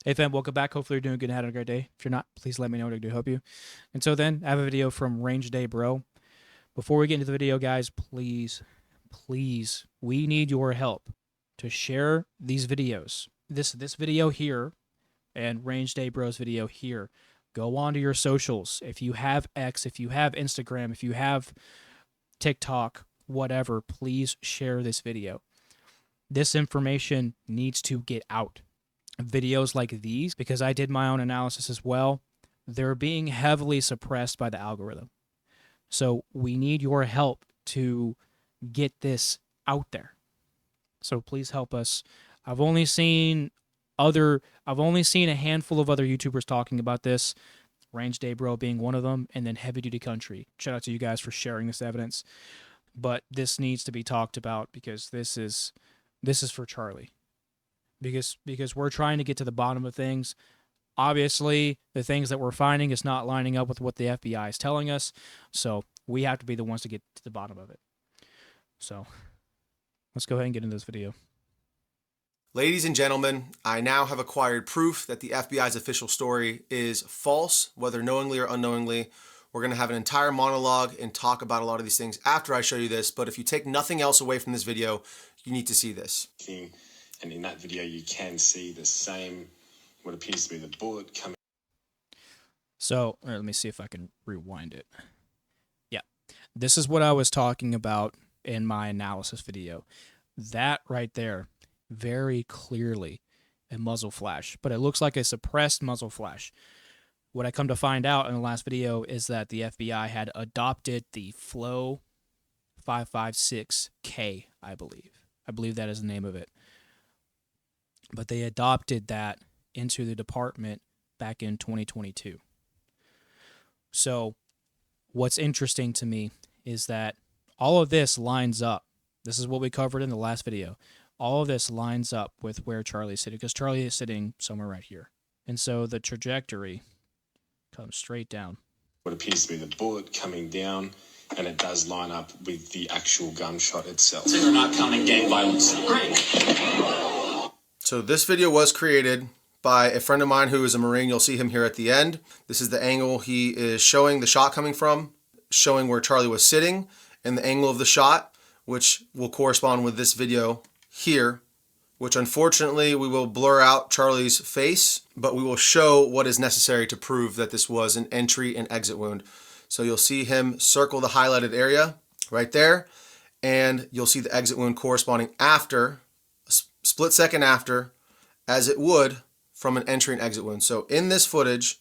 Hey fam, welcome back. Hopefully you're doing good and having a great day. If you're not, please let me know what I can do to help you. Until then, I have a video from Range Day Bro. Before we get into the video, guys, please, we need your help to share these videos. This video here and Range Day Bro's video here. Go onto your socials. If you have X, if you have Instagram, if you have TikTok, whatever, please share this video. This information needs to get out. Videos like these, because I did my own analysis as well, they're being heavily suppressed by the algorithm. So we need your help to get this out there. So please help us. I've only seen a handful of other YouTubers talking about this, Range Day Bro being one of them, and then Heavy Duty Country. Shout out to you guys for sharing this evidence. But this needs to be talked about because this is for Charlie. Because we're trying to get to the bottom of things. Obviously, the things that we're finding is not lining up with what the FBI is telling us, so we have to be the ones to get to the bottom of it. So, let's go ahead and get into this video. Ladies and gentlemen, I now have acquired proof that the FBI's official story is false, whether knowingly or unknowingly. We're going to have an entire monologue and talk about a lot of these things after I show you this, but if you take nothing else away from this video, you need to see this. And in that video, you can see the same, what appears to be the bullet coming. So, let me see if I can rewind it. Yeah, this is what I was talking about in my analysis video. That right there, very clearly a muzzle flash, but it looks like a suppressed muzzle flash. What I come to find out in the last video is that the FBI had adopted the Flow 556K, I believe. I believe that is the name of it. But they adopted that into the department back in 2022. So what's interesting to me is that all of this lines up. This is what we covered in the last video. All of this lines up with where Charlie's sitting, because Charlie is sitting somewhere right here. And so the trajectory comes straight down. What appears to be the bullet coming down, and it does line up with the actual gunshot itself. So you're not counting gang violence. Great. So this video was created by a friend of mine who is a Marine. You'll see him here at the end. This is the angle he is showing the shot coming from, showing where Charlie was sitting, and the angle of the shot, which will correspond with this video here, which unfortunately we will blur out Charlie's face, but we will show what is necessary to prove that this was an entry and exit wound. So you'll see him circle the highlighted area right there, and you'll see the exit wound corresponding after, split second after, as it would from an entry and exit wound. So in this footage,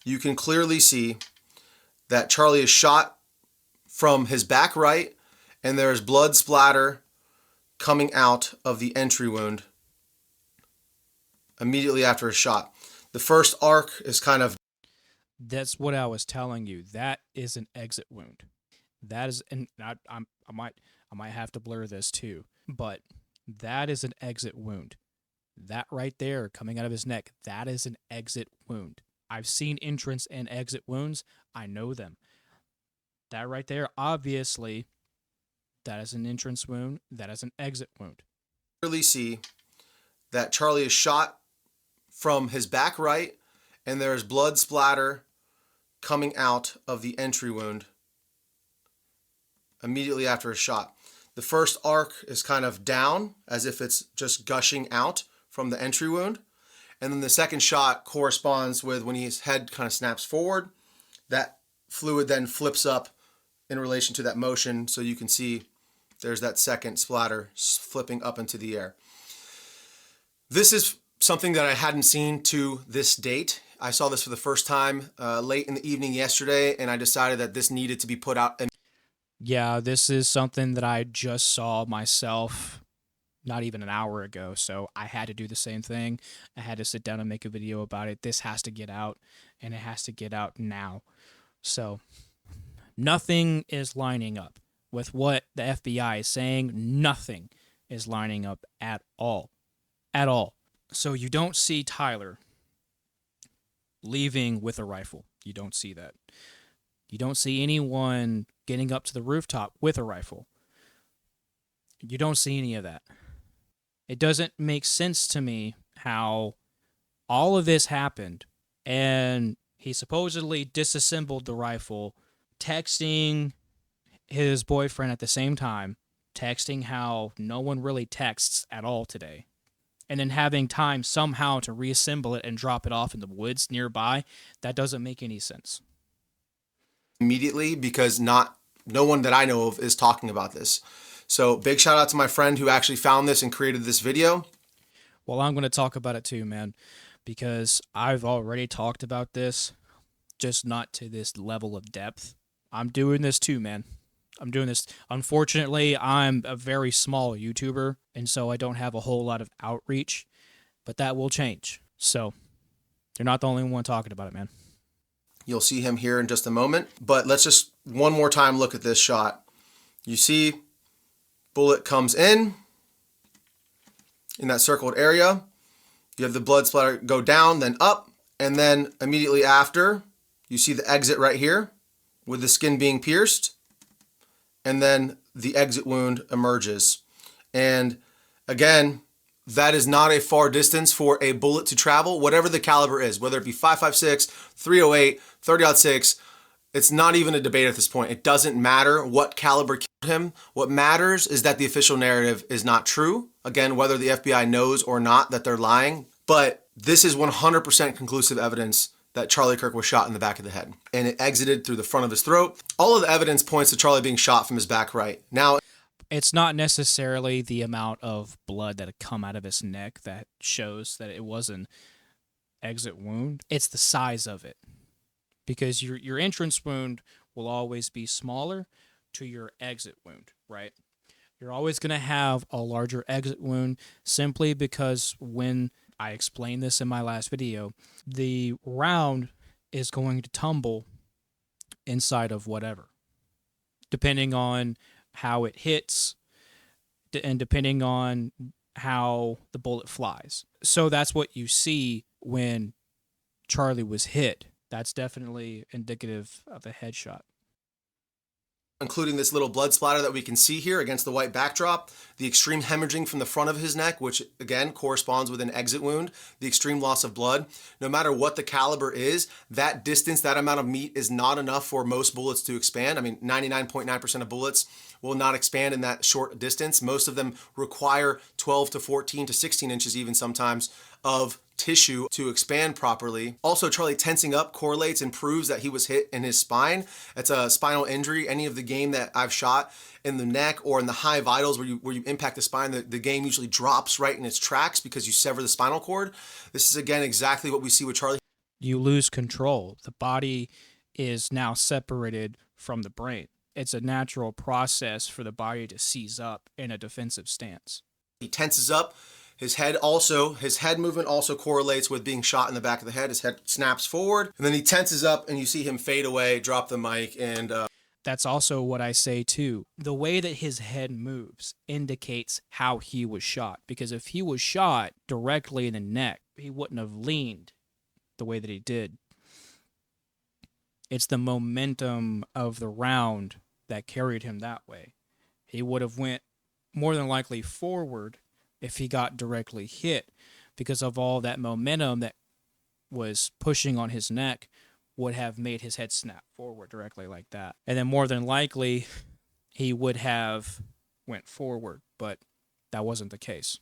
you can clearly see that Charlie is shot from his back right, and there is blood splatter coming out of the entry wound immediately after a shot. The first arc is kind of... That's what I was telling you. That is an exit wound. That is, and I might have to blur this too, but that is an exit wound. That right there coming out of his neck, that is an exit wound. I've seen entrance and exit wounds. I know them. That right there, obviously, that is an entrance wound. That is an exit wound. Clearly see that Charlie is shot from his back right, and there is blood splatter coming out of the entry wound immediately after a shot. The first arc is kind of down, as if it's just gushing out from the entry wound. And then the second shot corresponds with when his head kind of snaps forward. That fluid then flips up in relation to that motion, so you can see there's that second splatter flipping up into the air. This is something that I hadn't seen to this date. I saw this for the first time late in the evening yesterday, and I decided that this needed to be put out. Yeah, this is something that I just saw myself not even an hour ago, so I had to do the same thing. I had to sit down and make a video about it. This has to get out, and it has to get out now. So nothing is lining up with what the FBI is saying. Nothing is lining up at all. At all. So you don't see Tyler leaving with a rifle. You don't see that. You don't see anyone getting up to the rooftop with a rifle. You don't see any of that. It doesn't make sense to me how All of this happened, and he supposedly disassembled the rifle, texting his boyfriend at the same time, texting how no one really texts at all today, and then having time somehow to reassemble it and drop it off in the woods nearby. That doesn't make any sense. Immediately, because no one that I know of is talking about this. So big shout out to my friend who actually found this and created this video. Well, I'm going to talk about it too, man, because I've already talked about this, just not to this level of depth. I'm doing this too, man. I'm doing this. Unfortunately, I'm a very small YouTuber, and so I don't have a whole lot of outreach, but that will change. So you're not the only one talking about it, man. You'll see him here in just a moment, but let's just one more time look at this shot. You see, bullet comes in that circled area. You have the blood splatter go down, then up, and then immediately after, you see the exit right here with the skin being pierced, and then the exit wound emerges. And again, that is not a far distance for a bullet to travel, whatever the caliber is, whether it be 5.56, 308, 30-06. It's not even a debate at this point. It doesn't matter what caliber killed him. What matters is that the official narrative is not true. Again, whether the FBI knows or not that they're lying. But this is 100% conclusive evidence that Charlie Kirk was shot in the back of the head. And it exited through the front of his throat. All of the evidence points to Charlie being shot from his back right. Now, it's not necessarily the amount of blood that had come out of his neck that shows that it was an exit wound. It's the size of it. Because your entrance wound will always be smaller to your exit wound, right? You're always going to have a larger exit wound simply because when I explained this in my last video, the round is going to tumble inside of whatever, depending on how it hits and depending on how the bullet flies. So that's what you see when Charlie was hit. That's definitely indicative of a headshot. Including this little blood splatter that we can see here against the white backdrop, the extreme hemorrhaging from the front of his neck, which again corresponds with an exit wound, the extreme loss of blood. No matter what the caliber is, that distance, that amount of meat is not enough for most bullets to expand. I mean, 99.9% of bullets will not expand in that short distance. Most of them require 12 to 14 to 16 inches even sometimes of tissue to expand properly. Also, Charlie tensing up correlates and proves that he was hit in his spine. It's a spinal injury. Any of the game that I've shot in the neck or in the high vitals where you impact the spine, the game usually drops right in its tracks because you sever the spinal cord. This is again exactly what we see with Charlie. You lose control. The body is now separated from the brain. It's a natural process for the body to seize up in a defensive stance. He tenses up. His head movement also correlates with being shot in the back of the head. His head snaps forward, and then he tenses up, and you see him fade away, drop the mic, and that's also what I say too. The way that his head moves indicates how he was shot. Because if he was shot directly in the neck, he wouldn't have leaned the way that he did. It's the momentum of the round that carried him that way. He would have went more than likely forward if he got directly hit, because of all that momentum that was pushing on his neck would have made his head snap forward directly like that. And then more than likely he would have went forward, but that wasn't the case.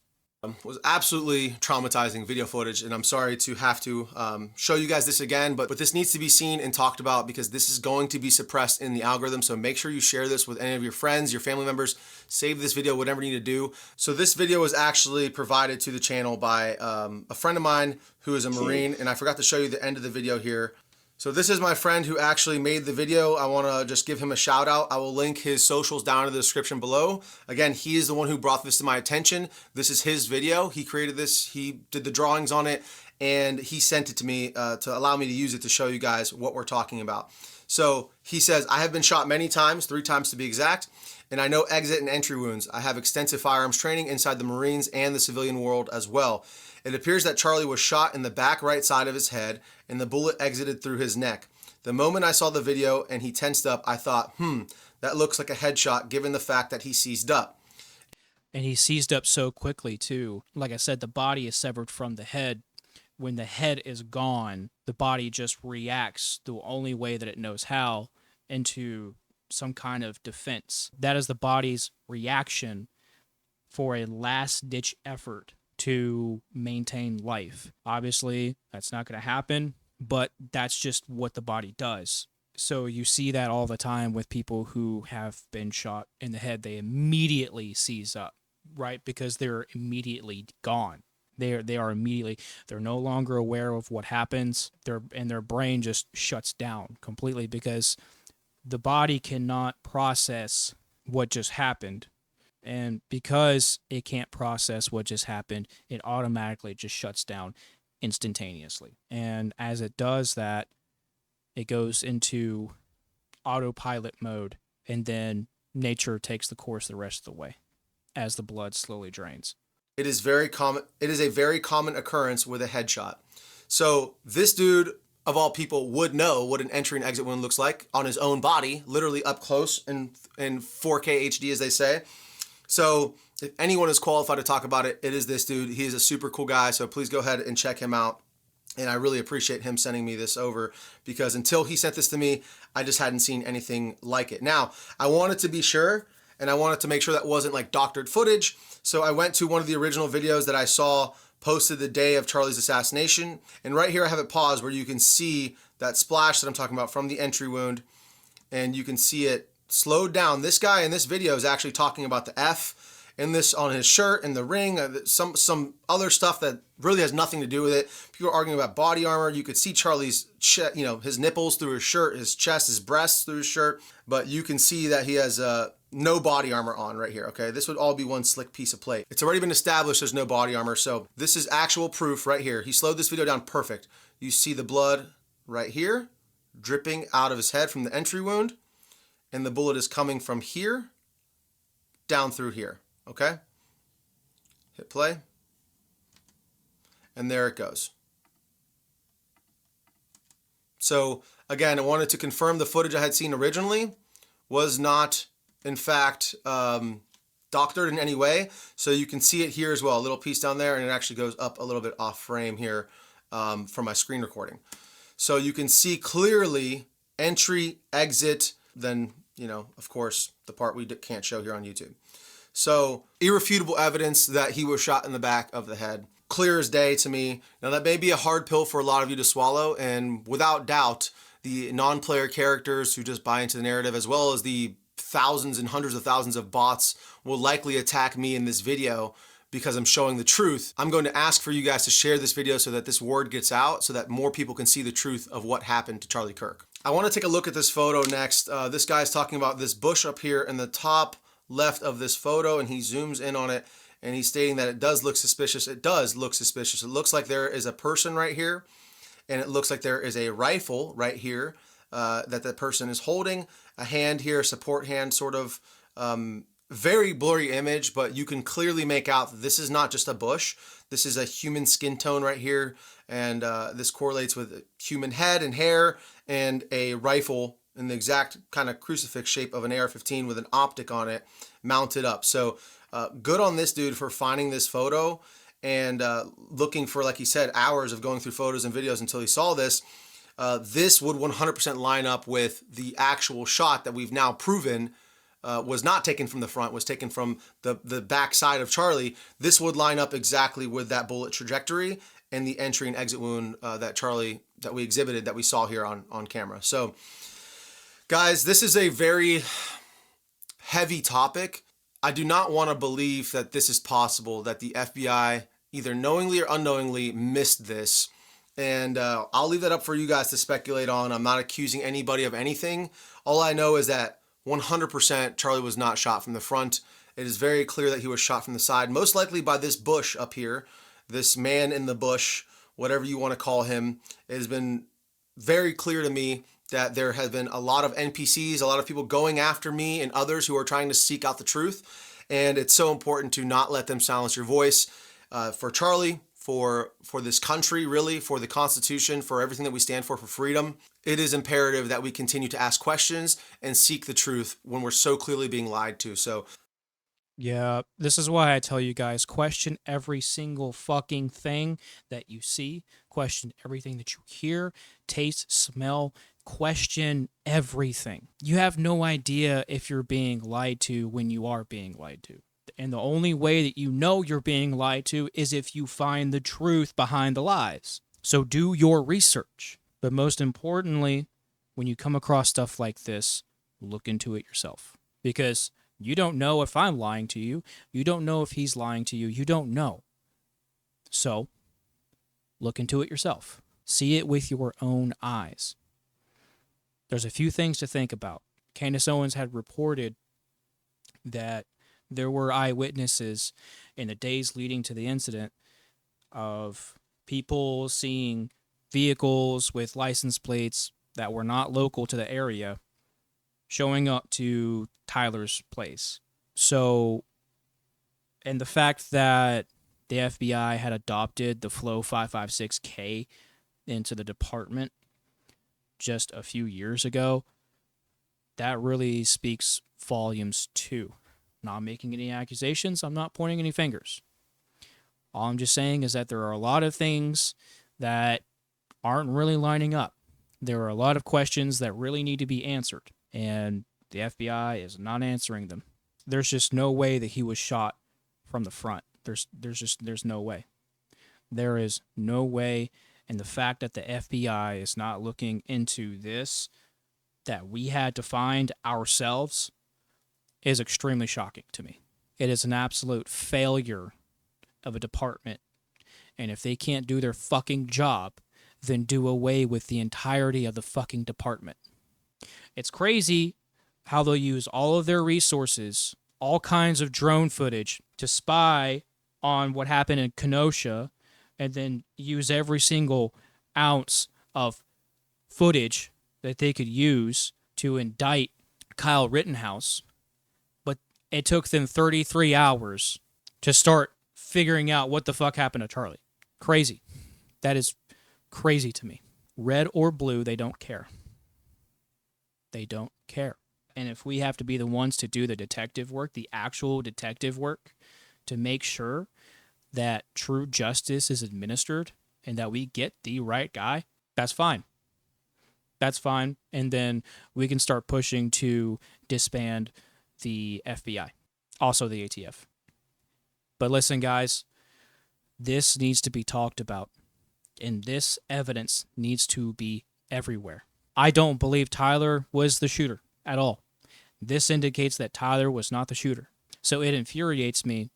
Was absolutely traumatizing video footage, and I'm sorry to have to show you guys this again, but this needs to be seen and talked about because this is going to be suppressed in the algorithm. So make sure you share this with any of your friends, your family members, save this video, whatever you need to do. So this video was actually provided to the channel by a friend of mine who is a Marine, and I forgot to show you the end of the video here. So this is my friend who actually made the video. I want to just give him a shout out. I will link his socials down in the description below. Again, he is the one who brought this to my attention. This is his video. He created this. He did the drawings on it, and he sent it to me to allow me to use it to show you guys what we're talking about. So he says, I have been shot many times, 3 times to be exact, and I know exit and entry wounds. I have extensive firearms training inside the Marines and the civilian world as well. It appears that Charlie was shot in the back right side of his head and the bullet exited through his neck. The moment I saw the video and he tensed up, I thought, that looks like a headshot given the fact that he seized up. And he seized up so quickly too. Like I said, the body is severed from the head. when the head is gone, the body just reacts the only way that it knows how into some kind of defense. That is the body's reaction for a last ditch effort to maintain life. Obviously, that's not going to happen, but that's just what the body does. So you see that all the time with people who have been shot in the head. They immediately seize up, right? Because they're immediately gone. They are immediately, they're no longer aware of what happens. Their brain just shuts down completely because the body cannot process what just happened. And because it can't process what just happened, it automatically just shuts down instantaneously. And as it does that, it goes into autopilot mode, and then nature takes the course the rest of the way as the blood slowly drains. It is very common. It is a very common occurrence with a headshot. So this dude, of all people, would know what an entry and exit wound looks like on his own body, literally up close in 4K HD, as they say. So if anyone is qualified to talk about it, it is this dude. He is a super cool guy. So please go ahead and check him out. And I really appreciate him sending me this over, because until he sent this to me, I just hadn't seen anything like it. Now, I wanted to be sure, and I wanted to make sure that wasn't like doctored footage. So I went to one of the original videos that I saw posted the day of Charlie's assassination. And right here I have it paused where you can see that splash that I'm talking about from the entry wound. And you can see it slowed down. This guy in this video is actually talking about the F in this on his shirt and the ring, some other stuff that really has nothing to do with it. People are arguing about body armor. You could see Charlie's, his nipples through his shirt, his chest, his breasts through his shirt, but you can see that he has no body armor on right here, okay? This would all be one slick piece of plate. It's already been established there's no body armor, so this is actual proof right here. He slowed this video down perfect. You see the blood right here dripping out of his head from the entry wound, and the bullet is coming from here down through here. Okay, hit play, and there it goes. So again, I wanted to confirm the footage I had seen originally was not, in fact, doctored in any way. So you can see it here as well, a little piece down there, and it actually goes up a little bit off frame here from my screen recording. So you can see clearly entry, exit, then, of course, the part we can't show here on YouTube. So irrefutable evidence that he was shot in the back of the head. Clear as day to me. Now that may be a hard pill for a lot of you to swallow, and without doubt, the non-player characters who just buy into the narrative, as well as the thousands and hundreds of thousands of bots, will likely attack me in this video because I'm showing the truth. I'm going to ask for you guys to share this video so that this word gets out, so that more people can see the truth of what happened to Charlie Kirk. I want to take a look at this photo next. This guy's talking about this bush up here in the top left of this photo, and he zooms in on it, and he's stating that it does look suspicious. It does look suspicious. It looks like there is a person right here, and it looks like there is a rifle right here that the person is holding. A hand here, support hand, sort of very blurry image, but you can clearly make out that this is not just a bush. This is a human skin tone right here, and this correlates with a human head and hair and a rifle in the exact kind of crucifix shape of an AR-15 with an optic on it mounted up. So good on this dude for finding this photo and looking for, like he said, hours of going through photos and videos until he saw this. This would 100% line up with the actual shot that we've now proven was not taken from the front, was taken from the back side of Charlie. This would line up exactly with that bullet trajectory and the entry and exit wound that we exhibited, that we saw here on camera. So guys, this is a very heavy topic. I do not want to believe that this is possible, that the FBI either knowingly or unknowingly missed this. And I'll leave that up for you guys to speculate on. I'm not accusing anybody of anything. All I know is that 100% Charlie was not shot from the front. It is very clear that he was shot from the side, most likely by this bush up here, this man in the bush, whatever you want to call him. It has been very clear to me that there has been a lot of NPCs, a lot of people going after me and others who are trying to seek out the truth. And it's so important to not let them silence your voice. For Charlie, for this country, really, for the Constitution, for everything that we stand for freedom, it is imperative that we continue to ask questions and seek the truth when we're so clearly being lied to. So Yeah, this is why I tell you guys, question every single fucking thing that you see, question everything that you hear, taste, smell, question everything. You have no idea if you're being lied to when you are being lied to. And the only way that you know you're being lied to is if you find the truth behind the lies. So do your research. But most importantly, when you come across stuff like this, look into it yourself. Because you don't know if I'm lying to you. You don't know if he's lying to you. You don't know. So, look into it yourself. See it with your own eyes. There's a few things to think about. Candace Owens had reported that there were eyewitnesses in the days leading to the incident of people seeing vehicles with license plates that were not local to the area showing up to Tyler's place. So, and the fact that the FBI had adopted the Flow 556K into the department just a few years ago, that really speaks volumes too. Not making any accusations, I'm not pointing any fingers. All I'm just saying is that there are a lot of things that aren't really lining up. There are a lot of questions that really need to be answered, and the FBI is not answering them. There's just no way that he was shot from the front. There's no way. There is no way, and the fact that the FBI is not looking into this that we had to find ourselves is extremely shocking to me. It is an absolute failure of a department. And if they can't do their fucking job, then do away with the entirety of the fucking department. It's crazy how they'll use all of their resources, all kinds of drone footage, to spy on what happened in Kenosha, and then use every single ounce of footage that they could use to indict Kyle Rittenhouse. But it took them 33 hours to start figuring out what the fuck happened to Charlie. Crazy. That is crazy to me. Red or blue, they don't care. They don't care. And if we have to be the ones to do the detective work, the actual detective work, to make sure that true justice is administered and that we get the right guy, that's fine. That's fine. And then we can start pushing to disband the FBI, also the ATF. But listen, guys, this needs to be talked about, and this evidence needs to be everywhere. I don't believe Tyler was the shooter at all. This indicates that Tyler was not the shooter. So it infuriates me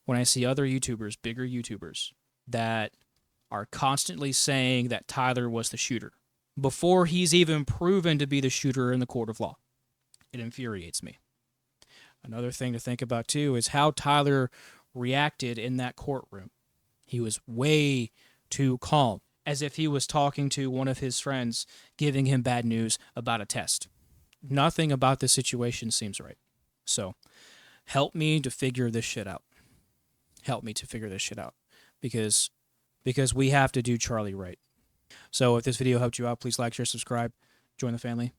when I see other YouTubers, bigger YouTubers, that are constantly saying that Tyler was the shooter before he's even proven to be the shooter in the court of law. It infuriates me. Another thing to think about too is how Tyler reacted in that courtroom. He was way too calm, as if he was talking to one of his friends, giving him bad news about a test. Nothing about this situation seems right. So, help me to figure this shit out. Help me to figure this shit out. Because we have to do Charlie right. So, if this video helped you out, please like, share, subscribe, join the family.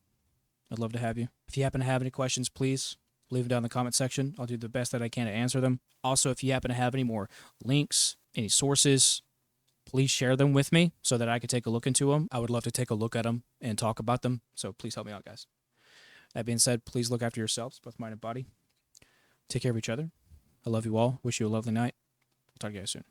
I'd love to have you. If you happen to have any questions, please leave them down in the comment section. I'll do the best that I can to answer them. Also, if you happen to have any more links, any sources, please share them with me so that I can take a look into them. I would love to take a look at them and talk about them. So please help me out, guys. That being said, please look after yourselves, both mind and body. Take care of each other. I love you all. Wish you a lovely night. I'll talk to you guys soon.